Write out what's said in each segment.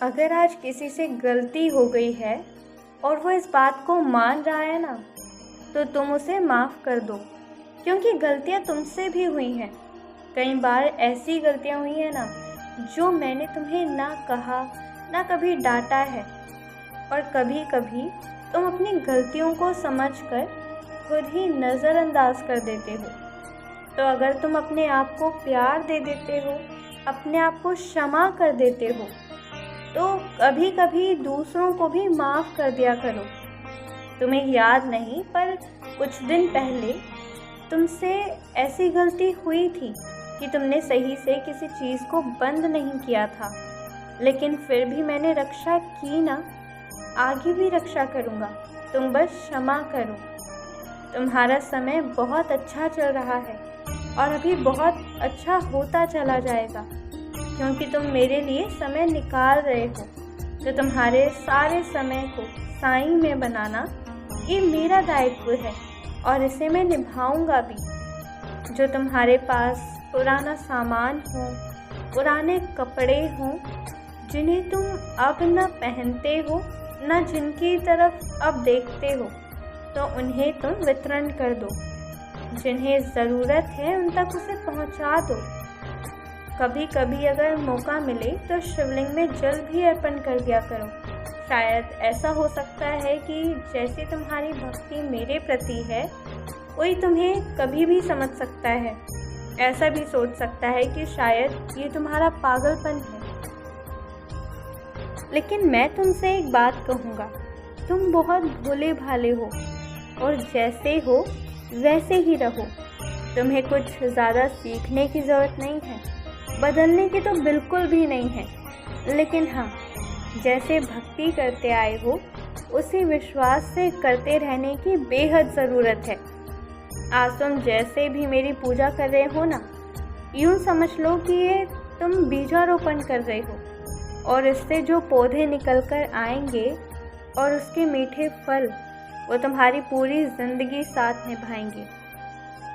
अगर आज किसी से गलती हो गई है और वो इस बात को मान रहा है ना, तो तुम उसे माफ़ कर दो, क्योंकि गलतियाँ तुमसे भी हुई हैं। कई बार ऐसी गलतियाँ हुई हैं ना, जो मैंने तुम्हें ना कहा, ना कभी डांटा है। और कभी कभी तुम अपनी गलतियों को समझकर खुद ही नज़रअंदाज कर देते हो। तो अगर तुम अपने आप को प्यार दे देते हो, अपने आप को क्षमा कर देते हो, तो कभी कभी दूसरों को भी माफ़ कर दिया करो। तुम्हें याद नहीं, पर कुछ दिन पहले तुमसे ऐसी गलती हुई थी कि तुमने सही से किसी चीज़ को बंद नहीं किया था, लेकिन फिर भी मैंने रक्षा की ना। आगे भी रक्षा करूँगा, तुम बस क्षमा करो। तुम्हारा समय बहुत अच्छा चल रहा है और अभी बहुत अच्छा होता चला जाएगा, क्योंकि तुम मेरे लिए समय निकाल रहे हो। तो तुम्हारे सारे समय को साईं में बनाना ये मेरा दायित्व है और इसे मैं निभाऊंगा भी। जो तुम्हारे पास पुराना सामान हो, पुराने कपड़े हों, जिन्हें तुम अब न पहनते हो, न जिनकी तरफ अब देखते हो, तो उन्हें तुम वितरण कर दो। जिन्हें ज़रूरत है उन तक उसे पहुंचा दो। कभी कभी अगर मौका मिले तो शिवलिंग में जल भी अर्पण कर दिया करो। शायद ऐसा हो सकता है कि जैसी तुम्हारी भक्ति मेरे प्रति है, कोई तुम्हें कभी भी समझ सकता है। ऐसा भी सोच सकता है कि शायद ये तुम्हारा पागलपन है। लेकिन मैं तुमसे एक बात कहूँगा, तुम बहुत भोले भाले हो और जैसे हो वैसे ही रहो। तुम्हें कुछ ज़्यादा सीखने की ज़रूरत नहीं है, बदलने की तो बिल्कुल भी नहीं है। लेकिन हाँ, जैसे भक्ति करते आए हो, उसी विश्वास से करते रहने की बेहद ज़रूरत है। आज तुम जैसे भी मेरी पूजा कर रहे हो ना, यूँ समझ लो कि ये तुम बीजारोपण कर रहे हो, और इससे जो पौधे निकल कर आएंगे और उसके मीठे फल, वो तुम्हारी पूरी ज़िंदगी साथ निभाएंगे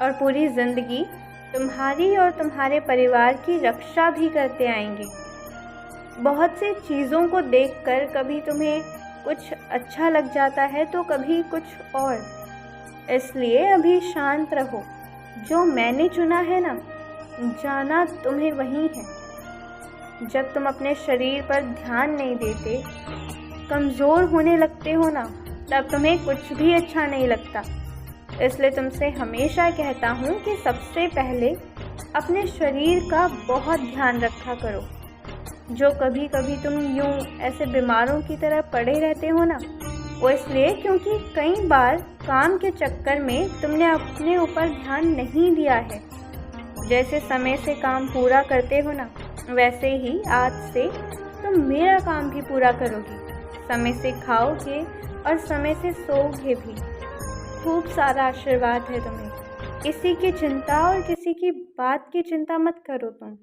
और पूरी ज़िंदगी तुम्हारी और तुम्हारे परिवार की रक्षा भी करते आएंगे। बहुत सी चीज़ों को देखकर कभी तुम्हें कुछ अच्छा लग जाता है तो कभी कुछ और। इसलिए अभी शांत रहो। जो मैंने चुना है ना, जाना तुम्हें वही है। जब तुम अपने शरीर पर ध्यान नहीं देते, कमज़ोर होने लगते हो ना, तब तुम्हें कुछ भी अच्छा नहीं लगता। इसलिए तुमसे हमेशा कहता हूँ कि सबसे पहले अपने शरीर का बहुत ध्यान रखा करो। जो कभी कभी तुम यूँ ऐसे बीमारों की तरह पड़े रहते हो ना, वो इसलिए क्योंकि कई बार काम के चक्कर में तुमने अपने ऊपर ध्यान नहीं दिया है। जैसे समय से काम पूरा करते हो ना, वैसे ही आज से तुम मेरा काम भी पूरा करोगे। समय से खाओगे और समय से सोओगे भी। खूब सारा आशीर्वाद है तुम्हें। किसी की चिंता और किसी की बात की चिंता मत करो तुम।